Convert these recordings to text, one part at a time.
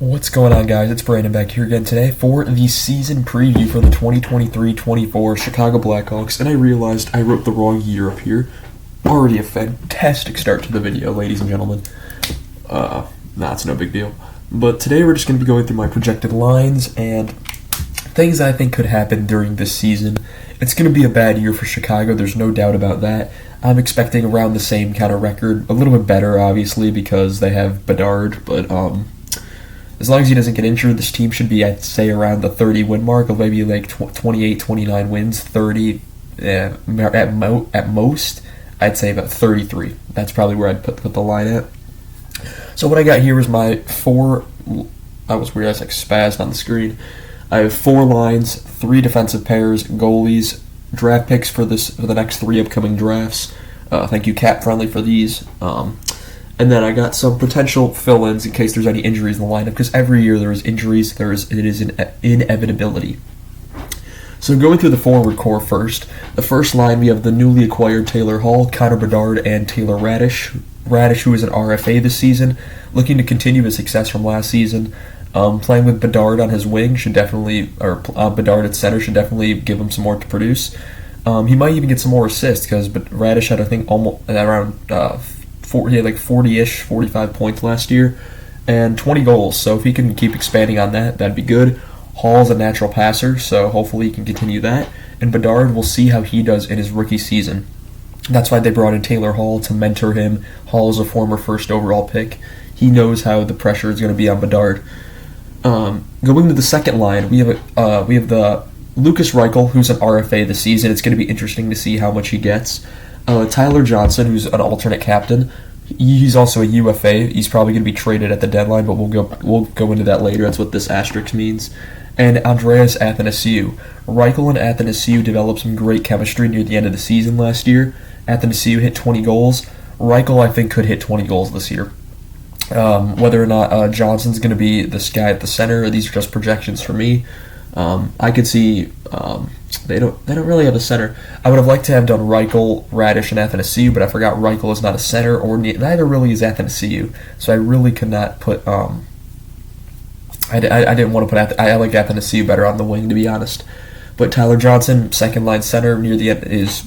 What's going on, guys? It's Brandon back here again today for the season preview for the 2023-24 Chicago Blackhawks, and I realized I wrote the wrong year up here. Already a fantastic start to the video, ladies and gentlemen. It's no big deal. But today we're just going to be going through my projected lines and things I think could happen during this season. It's going to be a bad year for Chicago, there's no doubt about that. I'm expecting around the same kind of record, a little bit better, obviously, because they have Bedard, but as long as he doesn't get injured, this team should be, I'd say, around the 30 win mark, of maybe like 28, 29 wins, 30 at most. I'd say about 33. That's probably where I'd put the line at. So what I got here is my four. That was weird. I was like spazzed on the screen. I have 4 lines, 3 defensive pairs, goalies, draft picks for the next 3 upcoming drafts. Thank you, Cap Friendly, for these. And then I got some potential fill-ins in case there's any injuries in the lineup, because every year there is injuries. It is an inevitability. So going through the forward core first, the first line we have the newly acquired Taylor Hall, Connor Bedard, and Taylor Radish. Radish, who is an RFA this season, looking to continue his success from last season. Playing with Bedard on his wing Bedard at center should definitely give him some more to produce. He might even get some more assists, because Radish had, I think, almost around 40-ish, 45 points last year, and 20 goals. So if he can keep expanding on that, that'd be good. Hall's a natural passer, so hopefully he can continue that. And Bedard, we'll see how he does in his rookie season. That's why they brought in Taylor Hall, to mentor him. Hall is a former first overall pick. He knows how the pressure is going to be on Bedard. Going to the second line, we have the Lucas Reichel, who's an RFA this season. It's going to be interesting to see how much he gets. Tyler Johnson, who's an alternate captain. He's also a UFA. He's probably going to be traded at the deadline, but we'll go into that later. That's what this asterisk means. And Andreas Athanasiou. Reichel and Athanasiou developed some great chemistry near the end of the season last year. Athanasiou hit 20 goals. Reichel, I think, could hit 20 goals this year. Whether or not Johnson's going to be this guy at the center, these are just projections for me. I could see they don't really have a center. I would have liked to have done Reichel, Radish, and Athanasiou, but I forgot Reichel is not a center, or neither really is Athanasiou. So I really could not put. I didn't want to put. I like Athanasiou better on the wing, to be honest. But Tyler Johnson, second line center, near the end, is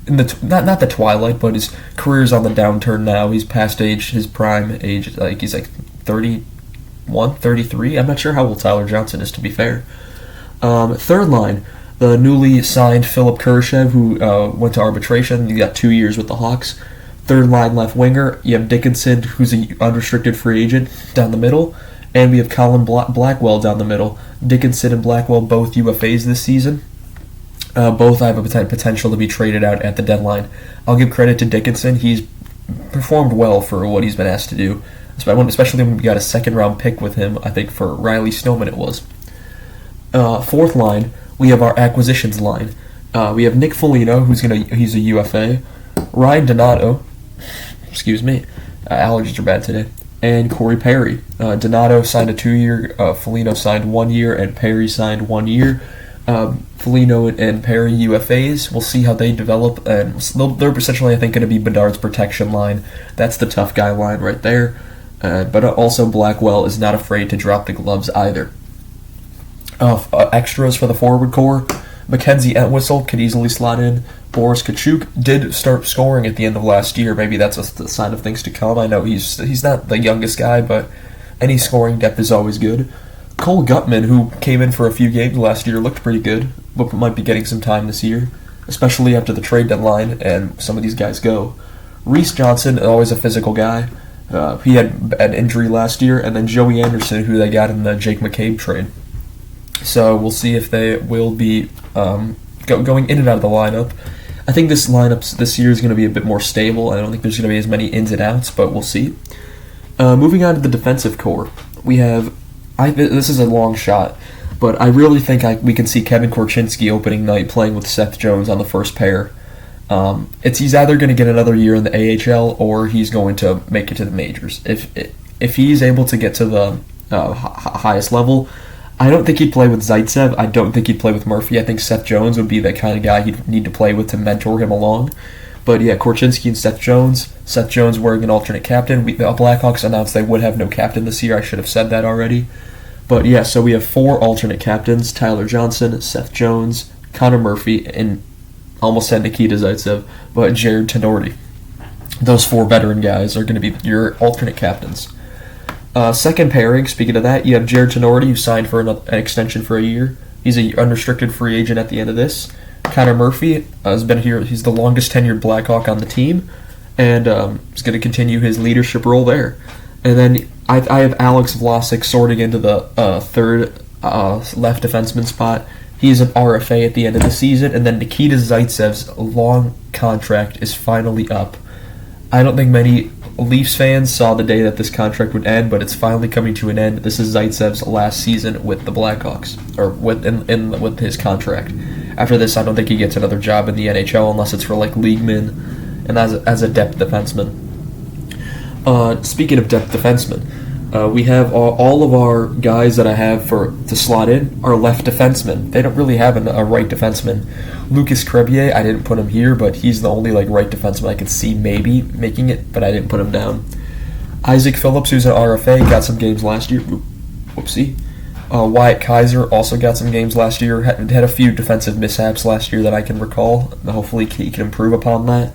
in the not the twilight, but his career is on the downturn now. He's past his prime age. Like he's like 31, 33. I'm not sure how old Tyler Johnson is, to be fair. Third line, the newly signed Philip Kurashev, who went to arbitration. He got 2 years with the Hawks. Third line left winger, you have Dickinson, who's an unrestricted free agent, down the middle. And we have Colin Blackwell down the middle. Dickinson and Blackwell, both UFAs this season. Both have a potential to be traded out at the deadline. I'll give credit to Dickinson. He's performed well for what he's been asked to do, especially when we got a second-round pick with him, I think for Riley Snowman it was. Fourth line, we have our acquisitions line. We have Nick Foligno, he's a UFA. Ryan Donato, excuse me, allergies are bad today. And Corey Perry. Donato signed a 2-year, Foligno signed 1 year, and Perry signed 1 year. Foligno and Perry UFAs. We'll see how they develop, and they're essentially, I think, going to be Bedard's protection line. That's the tough guy line right there. But also Blackwell is not afraid to drop the gloves either. Extras for the forward core. Mackenzie Entwistle could easily slot in. Boris Kachuk did start scoring at the end of last year. Maybe that's a sign of things to come. I know he's not the youngest guy, but any scoring depth is always good. Cole Gutman, who came in for a few games last year, looked pretty good, but might be getting some time this year, especially after the trade deadline and some of these guys go. Reese Johnson, always a physical guy. He had an injury last year, and then Joey Anderson, who they got in the Jake McCabe trade. So we'll see if they will be going in and out of the lineup. I think this lineup this year is going to be a bit more stable. I don't think there's going to be as many ins and outs, but we'll see. Moving on to the defensive core, we have. This is a long shot, but I really think we can see Kevin Korchinski opening night playing with Seth Jones on the first pair. He's either going to get another year in the AHL or he's going to make it to the majors. If he's able to get to the highest level, I don't think he'd play with Zaitsev. I don't think he'd play with Murphy. I think Seth Jones would be that kind of guy he'd need to play with to mentor him along. But yeah, Korchinski and Seth Jones. Seth Jones wearing an alternate captain. The Blackhawks announced they would have no captain this year. I should have said that already. But yeah, so we have 4 alternate captains: Tyler Johnson, Seth Jones, Connor Murphy, and almost said Nikita Zaitsev, but Jared Tenorti. Those 4 veteran guys are going to be your alternate captains. Second pairing, speaking of that, you have Jared Tenorti, who signed for an extension for a year. He's an unrestricted free agent at the end of this. Connor Murphy has been here. He's the longest tenured Blackhawk on the team, and is going to continue his leadership role there. And then I have Alex Vlasic sorting into the third left defenseman spot. He's an RFA at the end of the season, and then Nikita Zaitsev's long contract is finally up. I don't think many Leafs fans saw the day that this contract would end, but it's finally coming to an end. This is Zaitsev's last season with the Blackhawks, or with his contract. After this, I don't think he gets another job in the NHL unless it's for like leagueman and as a depth defenseman. Speaking of depth defensemen, we have all of our guys that I have to slot in are left defensemen. They don't really have a right defenseman. Lucas Crebier, I didn't put him here, but he's the only right defenseman I could see maybe making it, but I didn't put him down. Isaac Phillips, who's an RFA, got some games last year. Whoopsie. Wyatt Kaiser also got some games last year. Had a few defensive mishaps last year that I can recall. Hopefully he can improve upon that.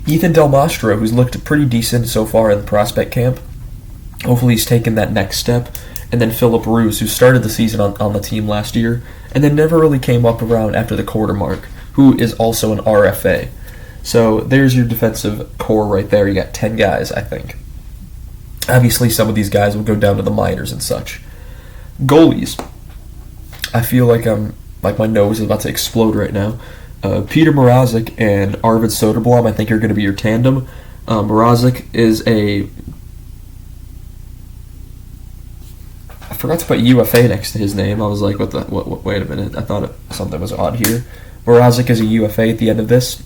Ethan Del Mastro, who's looked pretty decent so far in the prospect camp. Hopefully he's taken that next step. And then Philip Roos, who started the season on the team last year, and then never really came up around after the quarter mark, who is also an RFA. So there's your defensive core right there. You got 10 guys, I think. Obviously, some of these guys will go down to the minors and such. Goalies. I feel like my nose is about to explode right now. Peter Mrazek and Arvid Soderblom, I think, are going to be your tandem. Mrazek is I forgot to put UFA next to his name. I was like, wait a minute. I thought something was odd here. Mrazek is a UFA at the end of this.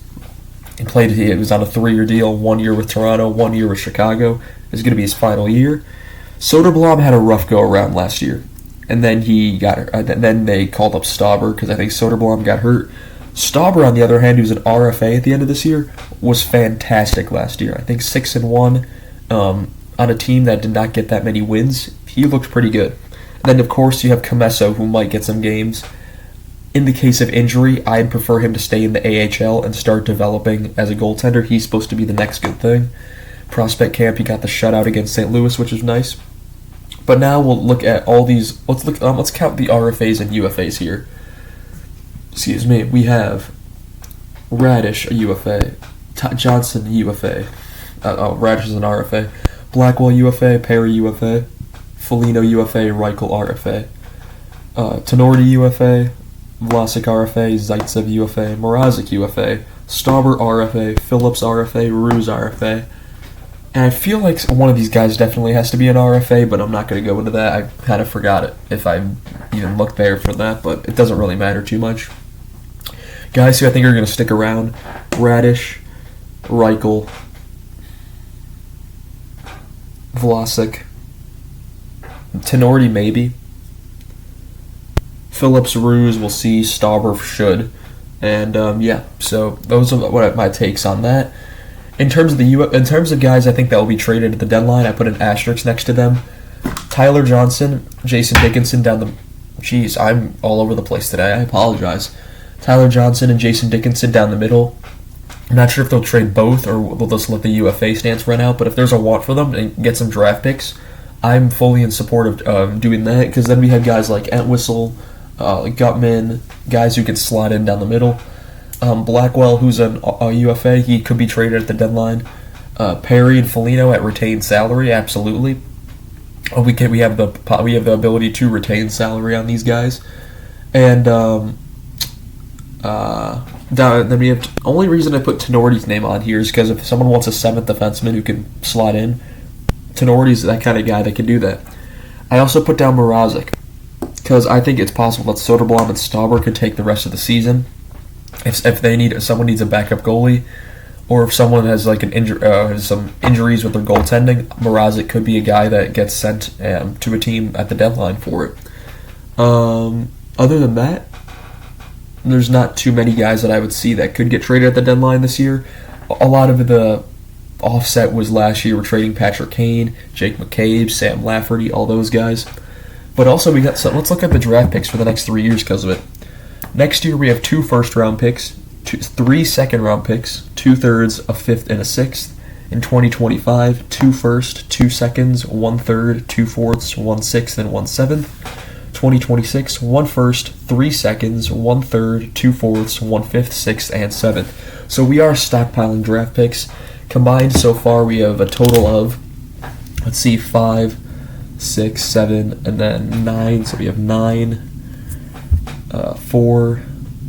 It was on a 3-year deal, 1 year with Toronto, 1 year with Chicago. It's going to be his final year. Soderblom had a rough go around last year, and then then they called up Stauber because I think Soderblom got hurt. Stauber, on the other hand, who's an RFA at the end of this year, was fantastic last year. I think 6-1 on a team that did not get that many wins. He looked pretty good. And then, of course, you have Comesso, who might get some games. In the case of injury, I'd prefer him to stay in the AHL and start developing as a goaltender. He's supposed to be the next good thing. Prospect camp, he got the shutout against St. Louis, which is nice. But now we'll look at all these. Let's count the RFAs and UFAs here. Excuse me. We have Radish, a UFA. Johnson, a UFA. Radish is an RFA. Blackwell, UFA. Perry, UFA. Foligno, UFA. Reichel, RFA. Tenorti, UFA. Vlasic, RFA. Zaitsev, UFA. Mrazek, UFA. Stauber, RFA. Phillips, RFA. Roos, RFA. And I feel like one of these guys definitely has to be an RFA, but I'm not going to go into that. I kind of forgot it if I even looked there for that, but it doesn't really matter too much. Guys who I think are going to stick around: Radish, Reichel, Vlasic, Tenorti maybe, Phillips, Roos, we'll see, Stauber should, and so those are what my takes on that. In terms of guys I think that will be traded at the deadline, I put an asterisk next to them. Tyler Johnson, Jason Dickinson down the... Jeez, I'm all over the place today. I apologize. Tyler Johnson and Jason Dickinson down the middle. I'm not sure if they'll trade both or they'll just let the UFA stance run out, but if there's a want for them and get some draft picks, I'm fully in support of doing that, because then we have guys like Entwistle, Gutman, guys who can slot in down the middle. Blackwell, who's a UFA, he could be traded at the deadline. Perry and Foligno at retained salary, absolutely. We have the ability to retain salary on these guys, and then we have only reason I put Tenorti's name on here is because if someone wants a 7th defenseman who can slot in, Tenorti's that kind of guy that can do that. I also put down Mrazek because I think it's possible that Soderblom and Stauber could take the rest of the season. If someone needs a backup goalie, or if someone has has some injuries with their goaltending, Mrazek could be a guy that gets sent to a team at the deadline for it. Other than that, there's not too many guys that I would see that could get traded at the deadline this year. a lot of the offset was last year. We're trading Patrick Kane, Jake McCabe, Sam Lafferty, all those guys. But also we got let's look at the draft picks for the next 3 years because of it. Next year we have 2 first-round picks, 3 second-round picks, 2/3, a fifth, and a sixth. In 2025, 2 first, 2 seconds, 1/3, 2 fourths, 1 sixth, and 1 seventh. 2026, 1 first, 3 seconds, 1/3, 2 fourths, 1 fifth, 6th, and 7th. So we are stockpiling draft picks. Combined so far, we have a total of, 5, 6, 7, and then 9. So we have 9, 4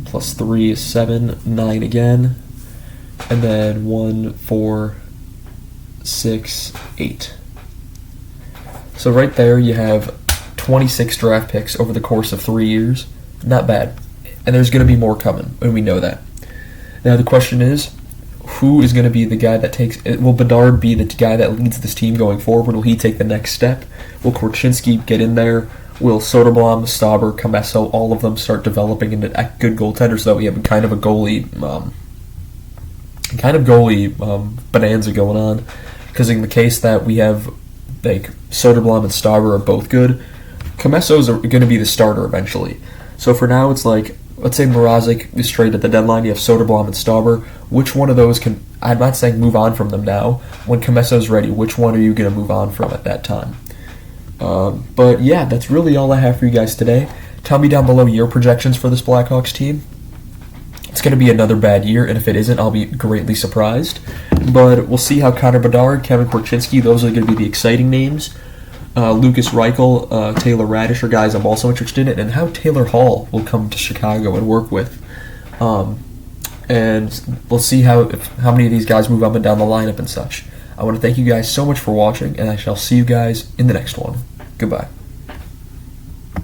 plus 3 is 7, 9 again, and then 1, 4, 6, 8. So right there you have 26 draft picks over the course of 3 years. Not bad. And there's going to be more coming, and we know that. Now the question is, who is going to be the guy that takes... Will Bedard be the guy that leads this team going forward? Will he take the next step? Will Korchinski get in there? Will Soderblom, Stauber, Commesso, all of them start developing into good goaltenders so that we have kind of a goalie bonanza going on? Because in the case that we have, like, Soderblom and Stauber are both good, Comesso's going to be the starter eventually. So for now, it's like, let's say Mrazek is traded at the deadline, you have Soderblom and Stauber. Which one of those can, I'm not saying move on from them now, when Comesso's ready, which one are you going to move on from at that time? But yeah, that's really all I have for you guys today. Tell me down below your projections for this Blackhawks team. It's going to be another bad year, and if it isn't, I'll be greatly surprised. But we'll see how Connor Bedard, Kevin Korchinski, those are going to be the exciting names. Lucas Reichel, Taylor Radish are guys I'm also interested in, and how Taylor Hall will come to Chicago and work with. And we'll see how many of these guys move up and down the lineup and such. I want to thank you guys so much for watching, and I shall see you guys in the next one. Goodbye.